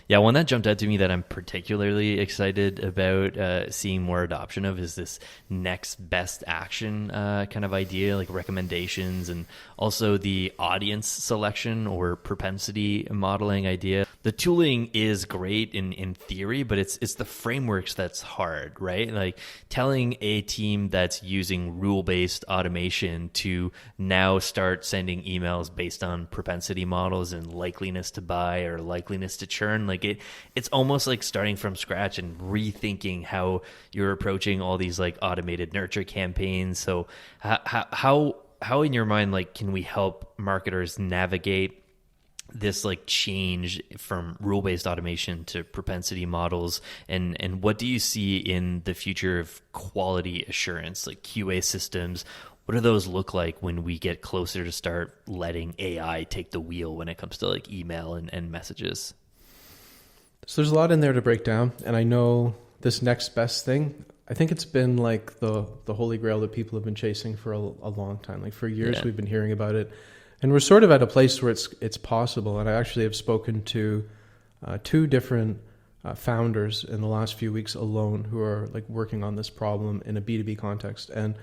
Yeah, one that jumped out to me that I'm particularly excited about seeing more adoption of is this next best action kind of idea, like recommendations, and also the audience selection or propensity modeling idea. The tooling is great in theory, but it's the frameworks that's hard, right? Like telling a team that's using rule-based automation to now start sending emails based on propensity models and likeliness to buy or likeliness to churn, like it's almost like starting from scratch and rethinking how you're approaching all these like automated nurture campaigns. So how in your mind, like, can we help marketers navigate this like change from rule-based automation to propensity models, and what do you see in the future of quality assurance, like QA systems? What do those look like when we get closer to start letting AI take the wheel when it comes to like email and messages? So there's a lot in there to break down, and I know this next best thing, I think it's been like the Holy Grail that people have been chasing for a long time. Like for years, we've been hearing about it. And we're sort of at a place where it's possible. And I actually have spoken to two different founders in the last few weeks alone who are like working on this problem in a B2B context. And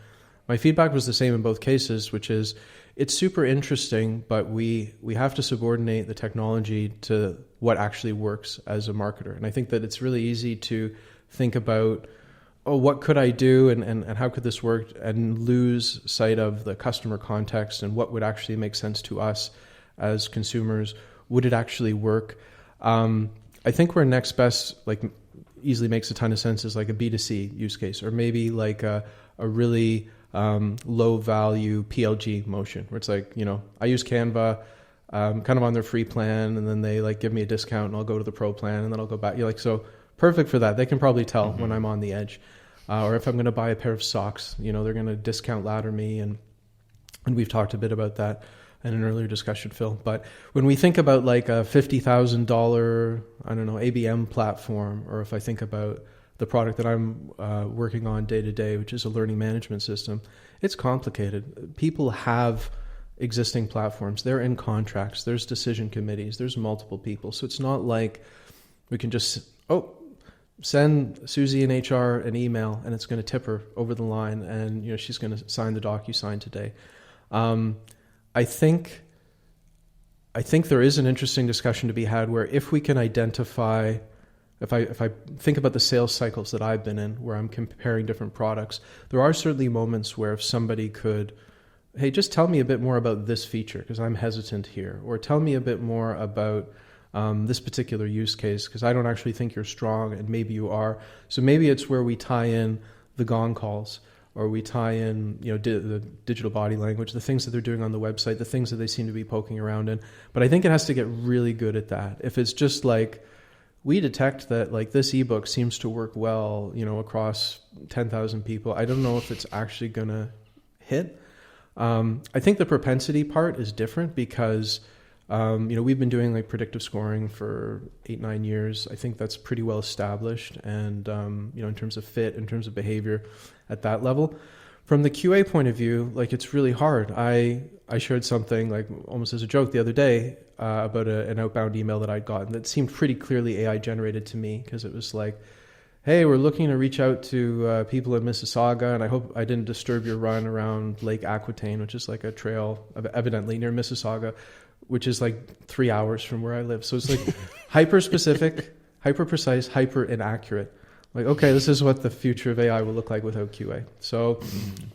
my feedback was the same in both cases, which is it's super interesting, but we have to subordinate the technology to what actually works as a marketer. And I think that it's really easy to think about, oh, what could I do and how could this work, and lose sight of the customer context and what would actually make sense to us as consumers. Would it actually work? I think where next best like easily makes a ton of sense is like a B2C use case, or maybe like a really low value PLG motion where it's like, you know, I use Canva kind of on their free plan, and then they like give me a discount and I'll go to the pro plan and then I'll go back. You're like, so perfect for that. They can probably tell when I'm on the edge. Or if I'm going to buy a pair of socks, you know, they're going to discount ladder me. And we've talked a bit about that in an earlier discussion, Phil. But when we think about like a $50,000, I don't know, ABM platform, or if I think about the product that I'm working on day to day, which is a learning management system, it's complicated. People have existing platforms. They're in contracts. There's decision committees. There's multiple people. So it's not like we can just, send Susie in HR an email and it's going to tip her over the line and, you know, she's going to sign the DocuSign today. I think there is an interesting discussion to be had where if we can identify, if I think about the sales cycles that I've been in where I'm comparing different products, there are certainly moments where if somebody could, hey, just tell me a bit more about this feature because I'm hesitant here, or tell me a bit more about this particular use case because I don't actually think you're strong and maybe you are. So maybe it's where we tie in the gong calls, or we tie in, you know, the digital body language, the things that they're doing on the website, the things that they seem to be poking around in. But I think it has to get really good at that. If it's just like, we detect that like this ebook seems to work well, you know, across 10,000 people, I don't know if it's actually going to hit. I think the propensity part is different because you know, we've been doing like predictive scoring for 8-9 years. I think that's pretty well established. And, you know, in terms of fit, in terms of behavior at that level, from the QA point of view, like it's really hard. I shared something like almost as a joke the other day about an outbound email that I'd gotten that seemed pretty clearly AI generated to me because it was like, hey, we're looking to reach out to people in Mississauga, and I hope I didn't disturb your run around Lake Aquitaine, which is like a trail evidently near Mississauga, which is like 3 hours from where I live. So it's like hyper specific, hyper precise, hyper inaccurate. Like, okay, this is what the future of AI will look like without QA. So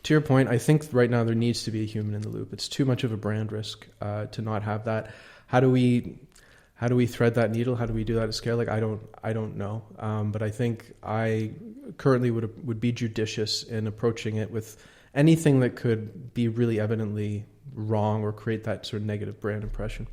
to your point, I think right now there needs to be a human in the loop. It's too much of a brand risk to not have that. How do we thread that needle? How do we do that at scale? Like, I don't know. But I think I currently would be judicious in approaching it with anything that could be really evidently wrong or create that sort of negative brand impression.